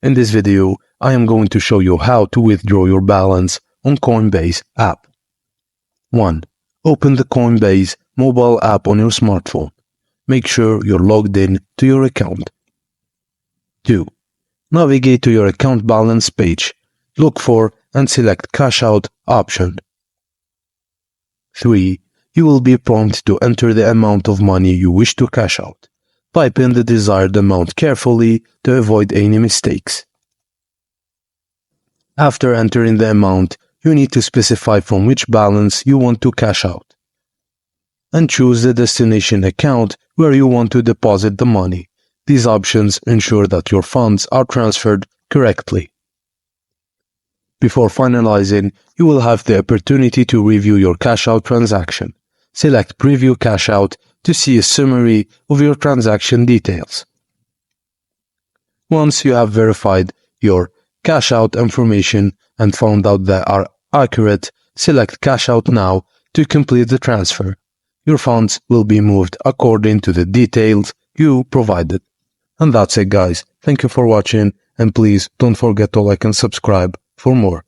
In this video, I am going to show you how to withdraw your balance on Coinbase app. 1. Open the Coinbase mobile app on your smartphone. Make sure you're logged in to your account. 2. Navigate to your account balance page. Look for and select Cash Out option. 3. You will be prompted to enter the amount of money you wish to cash out. Type in the desired amount carefully to avoid any mistakes. After entering the amount, you need to specify from which balance you want to cash out, and choose the destination account where you want to deposit the money. These options ensure that your funds are transferred correctly. Before finalizing, you will have the opportunity to review your cash out transaction. Select Preview Cash Out to see a summary of your transaction details. Once you have verified your cash out information and found out they are accurate, select Cash Out Now to complete the transfer. Your funds will be moved according to the details you provided. And that's it, guys. Thank you for watching, and please don't forget to like and subscribe for more.